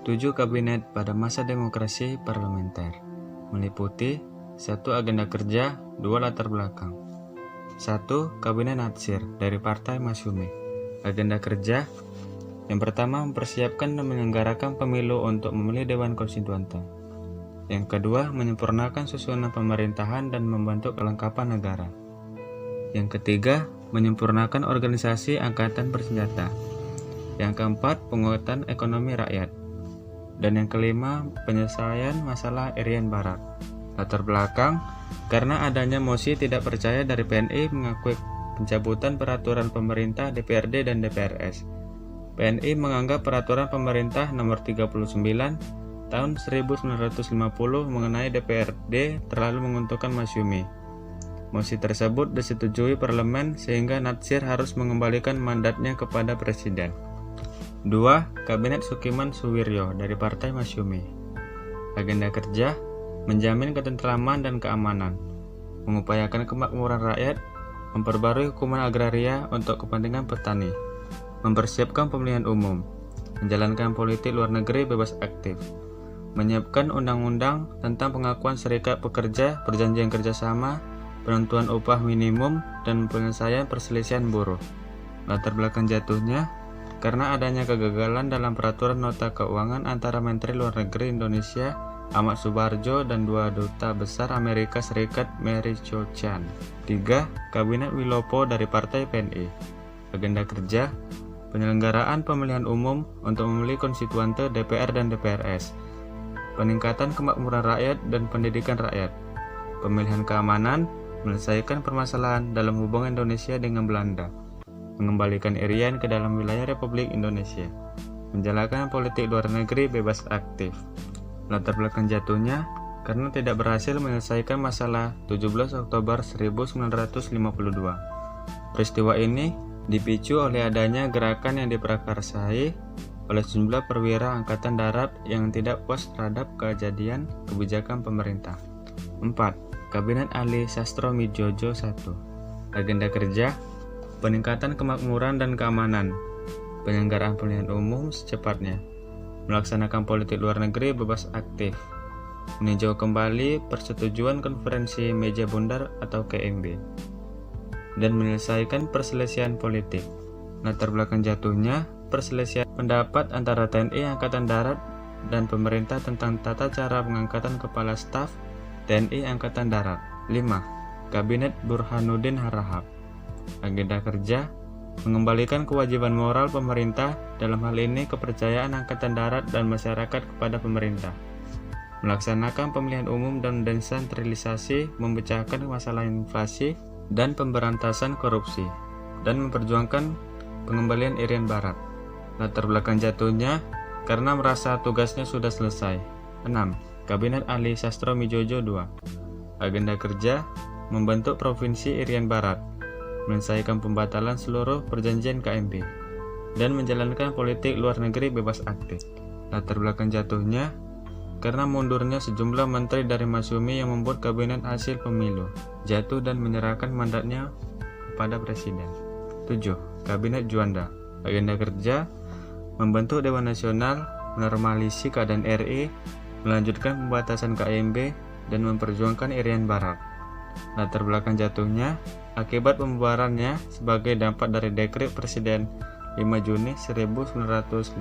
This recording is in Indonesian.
7 kabinet pada masa demokrasi parlementer, meliputi 1 agenda kerja, 2 latar belakang. 1. Kabinet Natsir dari Partai Masyumi. Agenda kerja yang pertama, mempersiapkan dan menyelenggarakan pemilu untuk memilih Dewan Konstituante. Yang kedua, menyempurnakan susunan pemerintahan dan membentuk kelengkapan negara. Yang ketiga, menyempurnakan organisasi angkatan bersenjata. Yang keempat, penguatan ekonomi rakyat. Dan yang kelima, penyelesaian masalah Irian Barat. Latar belakang, karena adanya mosi tidak percaya dari PNI mengakui pencabutan peraturan pemerintah DPRD dan DPRS. PNI menganggap peraturan pemerintah nomor 39 tahun 1950 mengenai DPRD terlalu menguntungkan Masyumi. Mosi tersebut disetujui parlemen sehingga Natsir harus mengembalikan mandatnya kepada presiden. 2. Kabinet Sukiman Suwiryo dari Partai Masyumi. Agenda kerja menjamin ketentraman dan keamanan, mengupayakan kemakmuran rakyat, memperbarui hukuman agraria untuk kepentingan petani, mempersiapkan pemilihan umum, menjalankan politik luar negeri bebas aktif, menyiapkan undang-undang tentang pengakuan serikat pekerja, perjanjian kerjasama, penentuan upah minimum, dan penyelesaian perselisihan buruh. Latar belakang jatuhnya, karena adanya kegagalan dalam peraturan nota keuangan antara Menteri Luar Negeri Indonesia Ahmad Subarjo dan 2 duta besar Amerika Serikat Mary Jo Chan. 3. Kabinet Wilopo dari Partai PNI. Agenda kerja penyelenggaraan pemilihan umum untuk memilih konstituante DPR dan DPRS, peningkatan kemakmuran rakyat dan pendidikan rakyat, pemilihan keamanan, menyelesaikan permasalahan dalam hubungan Indonesia dengan Belanda, mengembalikan Irian ke dalam wilayah Republik Indonesia, menjalankan politik luar negeri bebas aktif. Latar belakang jatuhnya karena tidak berhasil menyelesaikan masalah 17 Oktober 1952. Peristiwa ini dipicu oleh adanya gerakan yang diprakarsai oleh sejumlah perwira Angkatan Darat yang tidak puas terhadap kejadian kebijakan pemerintah. 4. Kabinet Ali Sastro-Midjojo I. Agenda kerja peningkatan kemakmuran dan keamanan, penyelenggaraan pemilihan umum secepatnya, melaksanakan politik luar negeri bebas aktif, meninjau kembali persetujuan konferensi meja bundar atau KMB, dan menyelesaikan perselisihan politik. Latar belakang jatuhnya perselisihan pendapat antara TNI Angkatan Darat dan pemerintah tentang tata cara pengangkatan kepala staf TNI Angkatan Darat. 5. Kabinet Burhanuddin Harahap. Agenda kerja mengembalikan kewajiban moral pemerintah, dalam hal ini kepercayaan Angkatan Darat dan masyarakat kepada pemerintah, melaksanakan pemilihan umum dan desentralisasi, memecahkan masalah inflasi dan pemberantasan korupsi, dan memperjuangkan pengembalian Irian Barat. Latar belakang jatuhnya karena merasa tugasnya sudah selesai. 6. Kabinet Ali Sastro-Midjojo II. Agenda kerja membentuk Provinsi Irian Barat, menyelesaikan pembatalan seluruh perjanjian KMB, dan menjalankan politik luar negeri bebas aktif. Latar belakang jatuhnya karena mundurnya sejumlah menteri dari Masyumi yang membuat kabinet hasil pemilu jatuh dan menyerahkan mandatnya kepada presiden. 7. Kabinet Juanda. Agenda kerja membentuk Dewan Nasional, menormalisi keadaan RI, melanjutkan pembatasan KMB, dan memperjuangkan Irian Barat. Latar belakang jatuhnya akibat pembubarannya sebagai dampak dari dekret Presiden 5 Juni 1959.